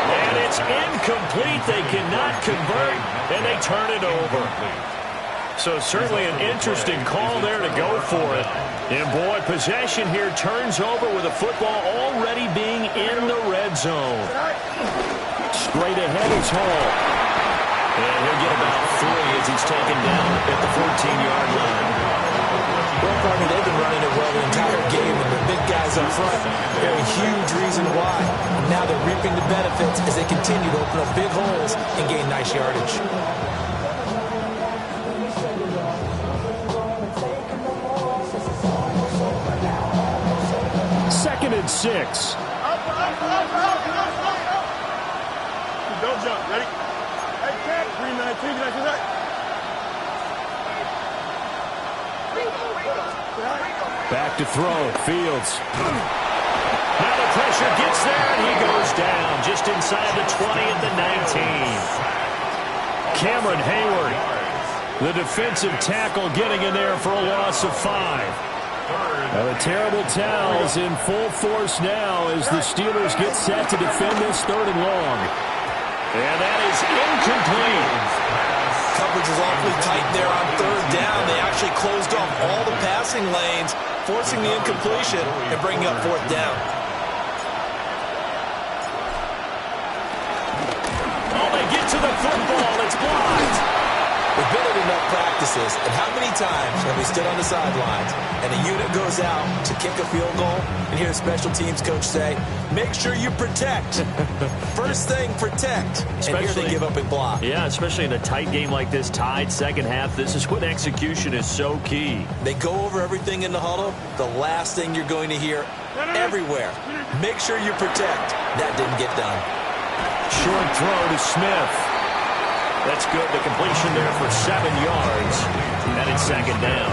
And it's incomplete. They cannot convert, and they turn it over. So certainly an interesting call there to go for it. And boy, possession here turns over with the football already being in the red zone. Straight ahead is Hall. And he'll get about 3 as he's taken down at the 14-yard line. Well, partner, they've been running it well the entire game, and the big guys up front, they're a huge reason why. And now they're reaping the benefits as they continue to open up big holes and gain nice yardage. 2nd and 6. Don't jump. Ready? Hey, Cat. 319. Did I do that? Back to throw. Fields. Now the pressure gets there, and he goes down just inside the 20 at the 19. Cameron Hayward, the defensive tackle, getting in there for a loss of 5. Now the terrible towels in full force now as the Steelers get set to defend this 3rd and long. And that is incomplete. Coverage is awfully tight there on 3rd down. They actually closed off all the passing lanes, forcing the incompletion and bringing up 4th down. Oh, they get to the football. It's blocked. We've been at enough practices, and how many times have we stood on the sidelines and a unit goes out to kick a field goal and hear a special teams coach say, make sure you protect. First thing, protect. And here they give up and block. Yeah, especially in a tight game like this, tied 2nd half. This is when execution is so key. They go over everything in the huddle. The last thing you're going to hear everywhere, make sure you protect. That didn't get done. Short throw to Smith. That's good. The completion there for 7 yards. And it's 2nd down.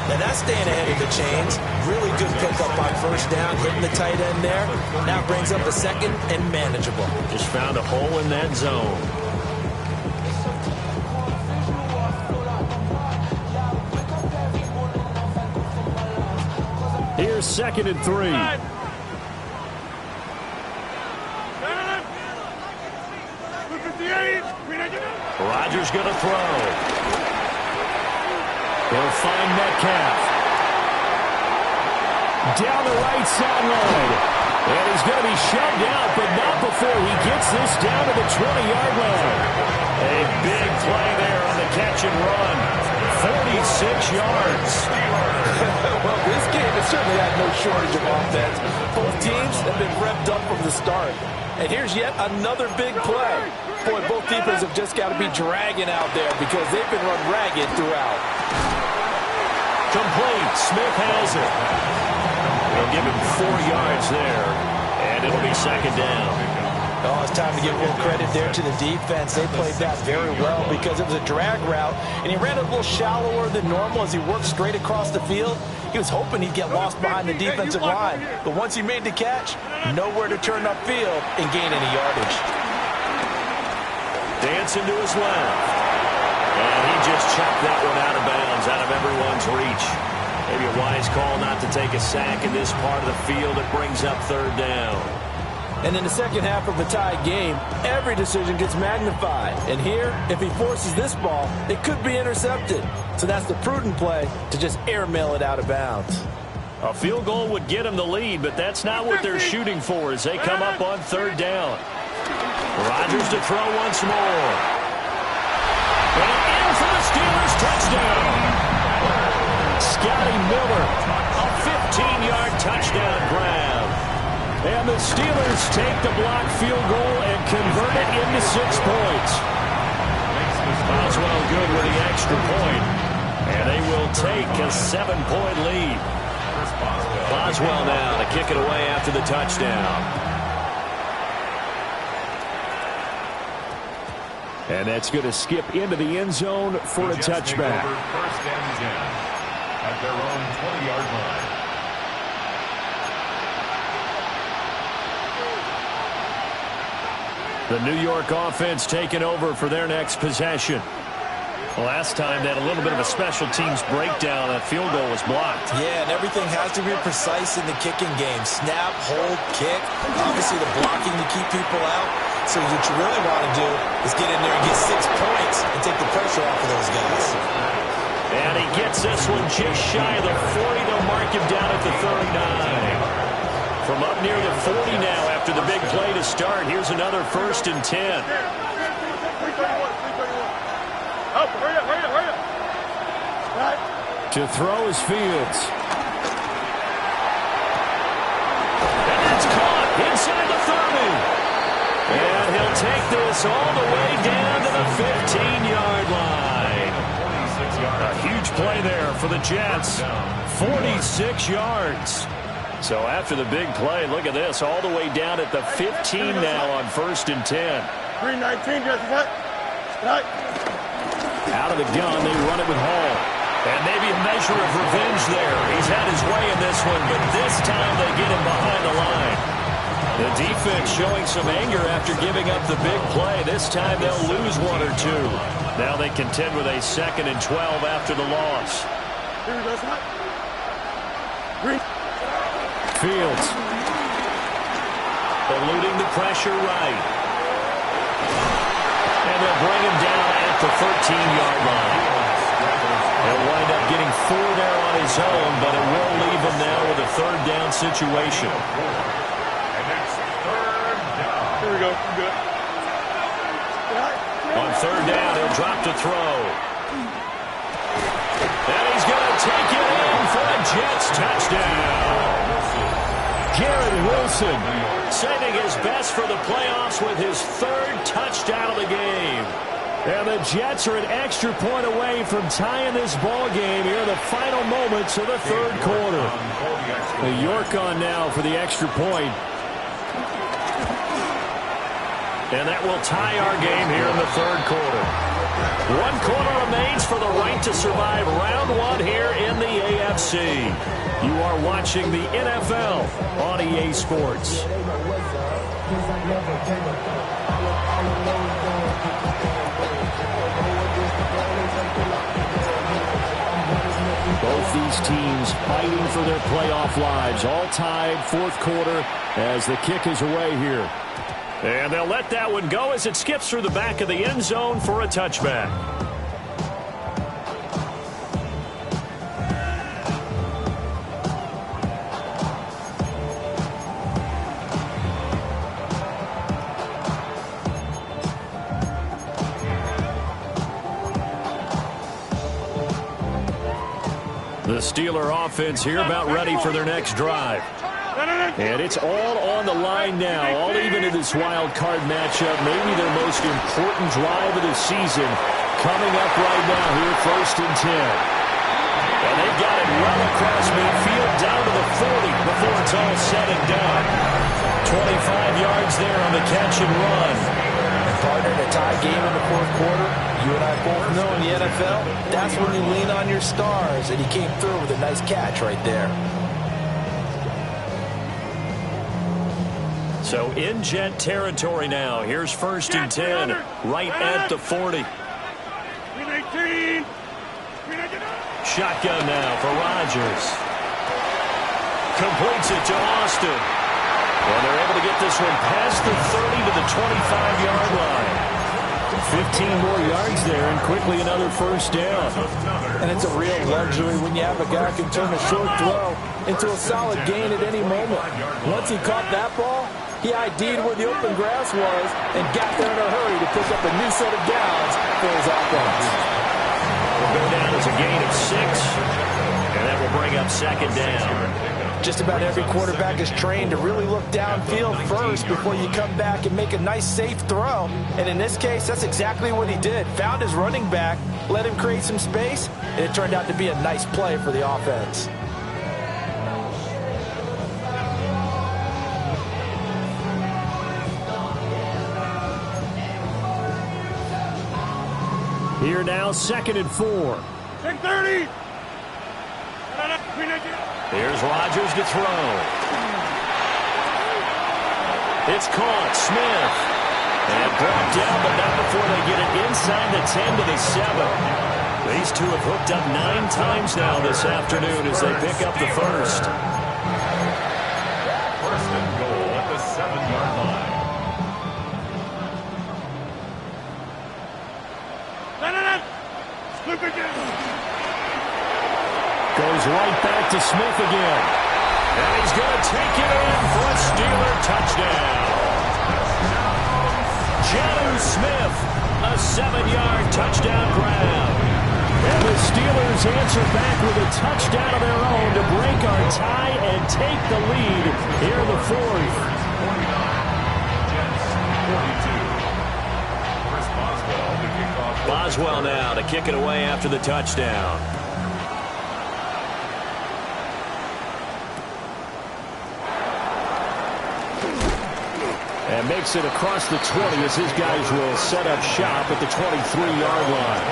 Now that's staying ahead of the chains. Really good pickup on 1st down, hitting the tight end there. Now brings up a 2nd and manageable. Just found a hole in that zone. Here's 2nd and 3. Rodgers going to throw. He'll find Metcalf. Down the right sideline. And he's going to be shoved out, but not before he gets this down to the 20-yard line. A big play there on the catch and run. 46 yards. Well, this game has certainly had no shortage of offense. Both teams have been revved up from the start. And here's yet another big play. Boy, both defenses have just got to be dragging out there because they've been run ragged throughout. Complete. Smith has it. They'll give him 4 yards there, and it'll be 2nd down. Oh, it's time to give a little credit there to the defense. They played that very well because it was a drag route, and he ran a little shallower than normal as he worked straight across the field. He was hoping he'd get lost behind the defensive line, but once he made the catch, nowhere to turn upfield and gain any yardage. Dancing to his left, and he just chopped that one out of bounds, out of everyone's reach. Maybe a wise call not to take a sack in this part of the field. It brings up 3rd down. And in the second half of a tied game, every decision gets magnified. And here, if he forces this ball, it could be intercepted. So that's the prudent play to just airmail it out of bounds. A field goal would get him the lead, but that's not what they're shooting for as they come up on 3rd down. Rodgers to throw once more. And in for the Steelers touchdown. Scotty Miller, a 15-yard touchdown grab. And the Steelers take the blocked field goal and convert it into 6 points. Boswell good with the extra point. And they will take a 7-point lead. Boswell now to kick it away after the touchdown. And that's going to skip into the end zone for a touchback. 1st and 10 at their own 20-yard line. The New York offense taking over for their next possession. Last time they had a little bit of a special teams breakdown. That field goal was blocked. Yeah, and everything has to be precise in the kicking game. Snap, hold, kick. Obviously the blocking to keep people out. So what you really want to do is get in there and get 6 points and take the pressure off of those guys. And he gets this one just shy of the 40. They'll mark him down at the 39. From up near the 40 now after the big play to start. Here's another 1st and 10. To throw is Fields. And that's caught inside the 30. And he'll take this all the way down to the 15-yard line. A huge play there for the Jets. 46 yards. So after the big play, look at this, all the way down at the 15 now on 1st and 10. 319, just what? Right. Out of the gun, they run it with Hall. And maybe a measure of revenge there. He's had his way in this one, but this time they get him behind the line. The defense showing some anger after giving up the big play. This time they'll lose 1 or 2. Now they contend with a 2nd and 12 after the loss. Here we go, Scott. Green. Fields. Eluding the pressure right. And they'll bring him down at the 13-yard line. He'll wind up getting 4 there on his own, but it will leave him now with a 3rd down situation. And that's 3rd down. Here we go. We're good. On 3rd down, he'll drop to throw. And he's going to take it in for a Jets touchdown. Garrett Wilson saving his best for the playoffs with his 3rd touchdown of the game. And the Jets are an extra point away from tying this ball game here in the final moments of the 3rd quarter. The York on now for the extra point. And that will tie our game here in the 3rd quarter. 1 quarter remains for the right to survive round 1 here in the AFC. You are watching the NFL on EA Sports. Both both these teams fighting for their playoff lives. All tied, fourth quarter, as the kick is away here. And they'll let that one go as it skips through the back of the end zone for a touchback. The Steeler offense here about ready for their next drive. And it's all on the line now, all even in this wild card matchup. Maybe their most important drive of the season coming up right now here, 1st and 10. And they've got it well across midfield down to the 40 before it's all said and done. 25 yards there on the catch and run. Partner, in a tie game in the fourth quarter, you and I both know in the NFL, that's when you lean on your stars, and he came through with a nice catch right there. So in Jet territory now. Here's 1st and 10, right at the 40. Shotgun now for Rodgers. Completes it to Austin. And they're able to get this one past the 30 to the 25-yard line. 15 more yards there, and quickly another 1st down. And it's a real luxury when you have a guy who can turn a short throw into a solid gain at any moment. Once he caught that ball, he ID'd where the open grass was and got there in a hurry to pick up a new set of downs for his offense. Will go down as a gain of 6, and that will bring up 2nd down. Just about every quarterback is trained to really look downfield first before you come back and make a nice, safe throw. And in this case, that's exactly what he did. Found his running back, let him create some space, and it turned out to be a nice play for the offense. Here now, 2nd and 4. 6:30. Here's Rodgers to throw. It's caught. Smith. And brought down, but not before they get it inside the 10 to the 7. These two have hooked up 9 times now this afternoon as they pick up the 1st. 1st and goal at the 7-yard line. Goes right back to Smith again. And he's going to take it in for a Steeler touchdown. Jonnu Smith, a 7-yard touchdown grab. And the Steelers answer back with a touchdown of their own to break our tie and take the lead here in the 4th. 49, Jets 42. Chris Boswell to kick off. Boswell now to kick it away after the touchdown. And makes it across the 20 as his guys will set up shop at the 23-yard line.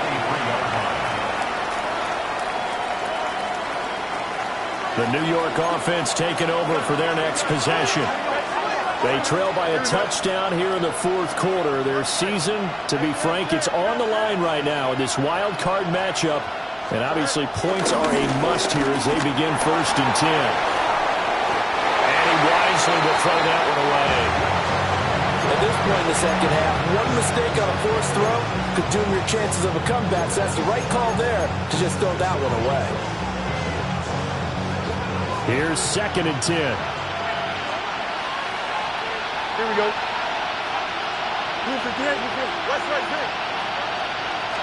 The New York offense taking over for their next possession. They trail by a touchdown here in the 4th quarter. Their season, to be frank, it's on the line right now in this wild card matchup. And obviously points are a must here as they begin 1st and 10. And he wisely will throw that one away. At this point in the second half, one mistake on a forced throw could doom your chances of a comeback. So that's the right call there to just throw that one away. Here's 2nd and 10. Here we go. West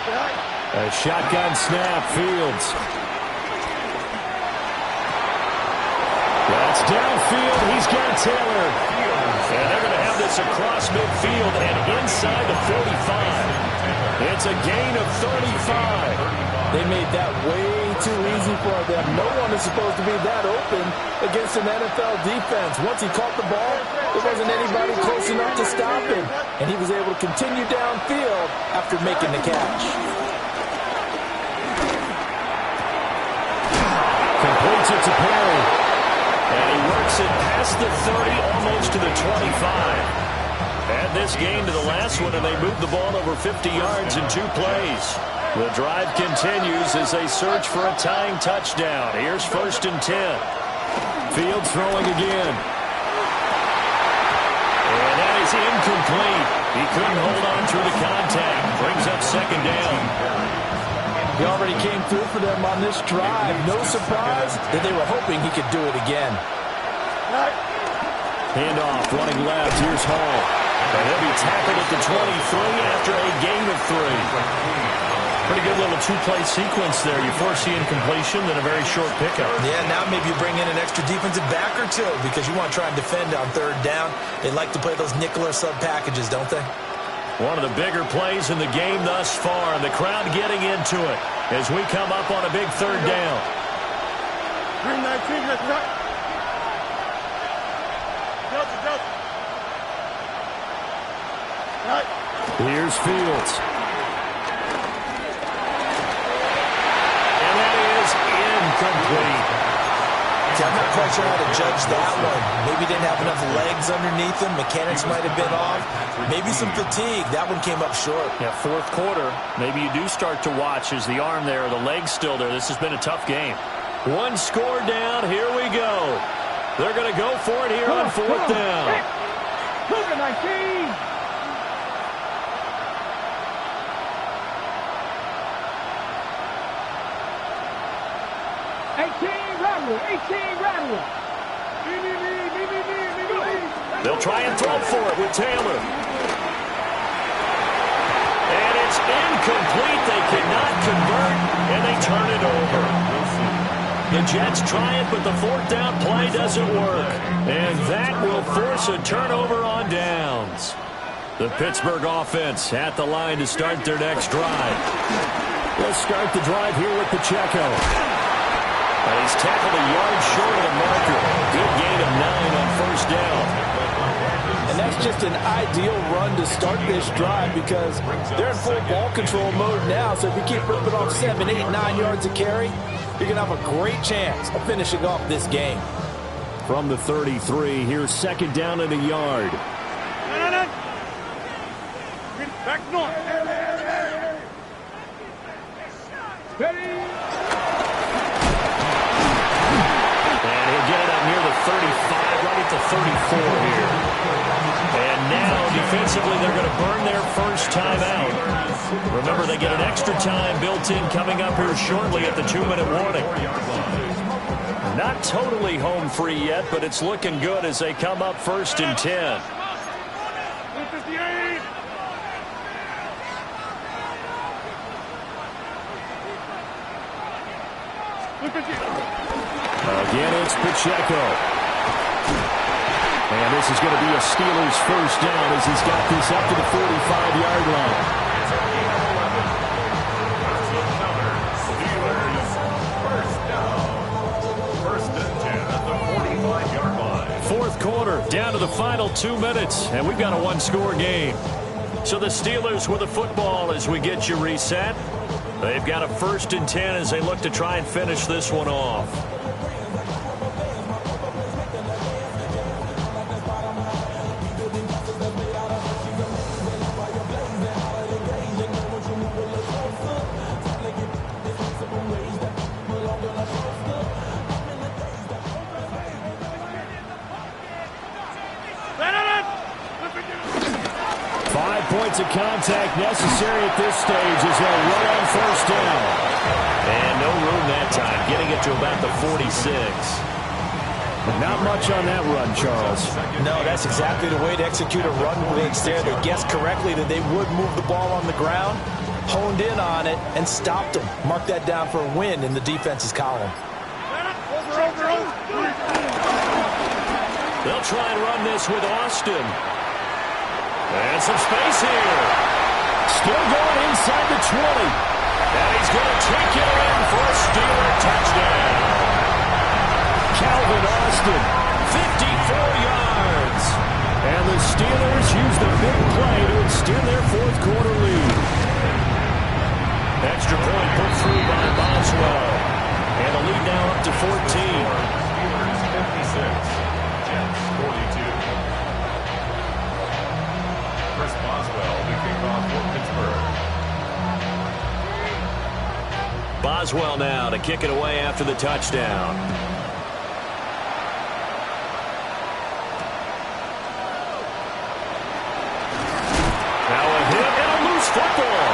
right. A shotgun snap, Fields. That's downfield. He's got Taylor. And they're going to have this across midfield and inside the 45. It's a gain of 35. They made that way too easy for them. No one is supposed to be that open against an NFL defense. Once he caught the ball, there wasn't anybody close enough to stop him. And he was able to continue downfield after making the catch. Completes it to Perry. And he works it past the 30, almost to the 25. Add this game to the last one, and they moved the ball over 50 yards in 2 plays. The drive continues as they search for a tying touchdown. Here's 1st and 10. Fields throwing again. And that is incomplete. He couldn't hold on through the contact. Brings up 2nd down. He already came through for them on this drive. No surprise that they were hoping he could do it again. Handoff, running left. Here's Hall. And he'll be tackled at the 23 after a gain of 3. Pretty good little 2-play sequence there. You foresee incompletion, then a very short pickup. Yeah, now maybe you bring in an extra defensive back or two because you want to try and defend on 3rd down. They like to play those nickel or sub packages, don't they? One of the bigger plays in the game thus far, and the crowd getting into it as we come up on a big 3rd down. Green 19, let's go. Right. Here's Fields. And that is incomplete. See, I'm not quite sure how to judge that one. Maybe didn't have enough legs underneath him. Mechanics might have been off. Maybe some fatigue. That one came up short. Yeah, 4th quarter. Maybe you do start to watch as the arm there, the leg's still there. This has been a tough game. 1 score down. Here we go. They're going to go for it here on 4th down. Look at 19. They'll try and throw for it with Taylor. And it's incomplete. They cannot convert, and they turn it over. The Jets try it, but the 4th down play doesn't work. And that will force a turnover on downs. The Pittsburgh offense at the line to start their next drive. They'll start the drive here with Pacheco. And he's tackled a yard short of the marker. Good gain of 9 on 1st down. And that's just an ideal run to start this drive because they're in full ball control mode now. So if you keep ripping off 7, 8, 9 yards of carry, you're going to have a great chance of finishing off this game. From the 33, here's 2nd down and a yard. Back north. Ready. And he'll get it up near the 35, right at the 34 here. And now, defensively, they're going to burn their first time out. Remember, they get an extra time built in coming up here shortly at the 2-minute warning. Not totally home free yet, but it's looking good as they come up 1st and 10. Again, it's Pacheco. And this is going to be a Steelers 1st down as he's got this up to the 45-yard line. Fourth quarter, down to the final 2 minutes, and we've got a 1-score game. So the Steelers with the football as we get you reset. They've got a 1st and 10 as they look to try and finish this one off. Points of contact necessary at this stage as they'll run on 1st down. And no room that time, getting it to about the 46. Not much on that run, Charles. No, that's exactly the way to execute a run blitz there. They guessed correctly that they would move the ball on the ground, honed in on it, and stopped them. Mark that down for a win in the defense's column. They'll try and run this with Austin. And some space here. Still going inside the 20. And he's going to take it in for a Steeler touchdown. Calvin Austin, 54 yards. And the Steelers use the big play to extend their 4th quarter lead. Extra point put through by Boswell. And the lead now up to 14. Steelers 56, Jets 42. Boswell now to kick it away after the touchdown. Now a hit and a loose football.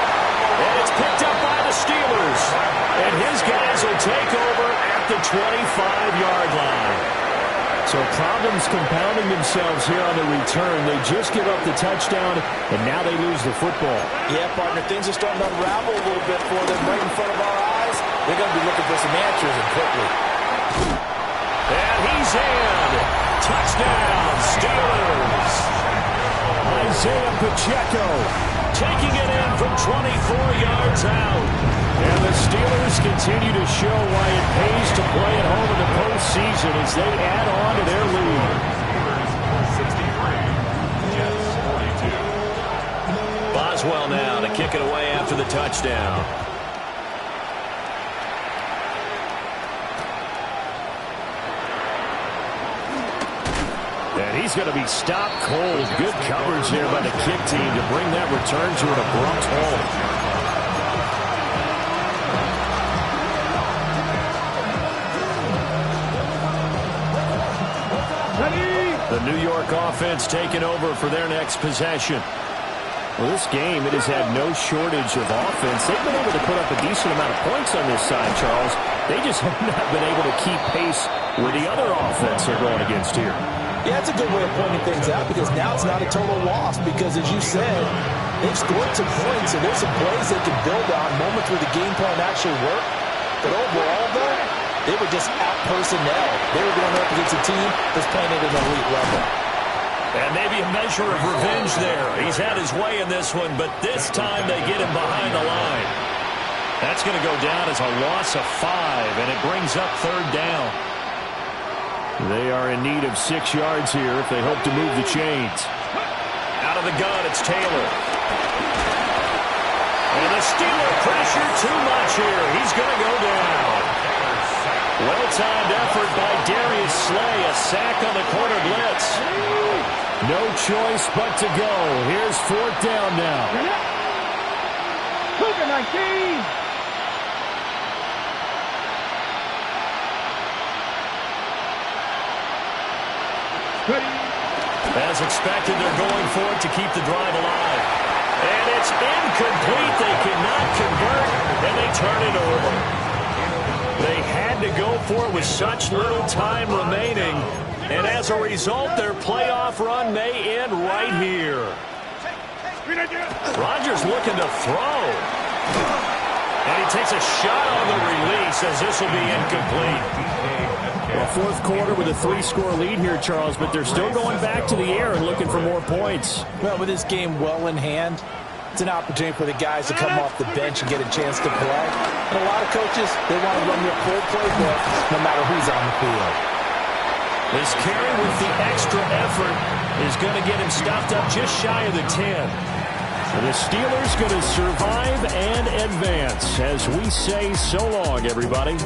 And it's picked up by the Steelers. And his guys will take over at the 25-yard line. So problems compounding themselves here on the return. They just give up the touchdown, and now they lose the football. Yeah, partner, things are starting to unravel a little bit for them right in front of our eyes. They're going to be looking for some answers and quickly. And he's in. Touchdown, Steelers. Isaiah Pacheco taking it in from 24 yards out. And the Steelers continue to show why it pays to play at home in the postseason as they add on to their lead. 63, Jets 42. Boswell now to kick it away after the touchdown. And he's going to be stopped cold. Good coverage there by the kick team to bring that return to an abrupt halt. The New York offense taking over for their next possession. Well, this game, it has had no shortage of offense. They've been able to put up a decent amount of points on this side, Charles. They just have not been able to keep pace with the other offense they're going against here. Yeah, that's a good way of pointing things out because now it's not a total loss because, as you said, they've scored some points and there's some plays they can build on, moments where the game plan actually worked. But overall, though, they were just out personnel. They were going up against a team that's playing at an elite level. And maybe a measure of revenge there. He's had his way in this one, but this time they get him behind the line. That's going to go down as a loss of 5, and it brings up 3rd down. They are in need of 6 yards here if they hope to move the chains. Out of the gun, it's Taylor. And the Steeler pressure too much here. He's going to go down. Well-timed effort by Darius Slay. A sack on the corner blitz. No choice but to go. Here's 4th down now. Cougar 19. As expected, they're going for it to keep the drive alive. And it's incomplete. They cannot convert, and they turn it over. They had to go for it with such little time remaining. And as a result, their playoff run may end right here. Rodgers looking to throw. And he takes a shot on the release as this will be incomplete. Well, 4th quarter with a 3-score lead here, Charles, but they're still going back to the air and looking for more points. Well, with this game well in hand, it's an opportunity for the guys to come off the bench and get a chance to play. And a lot of coaches, they want to run their full playbook no matter who's on the field. This carry with the extra effort is going to get him stopped up just shy of the 10. And the Steelers going to survive and advance as we say so long, everybody.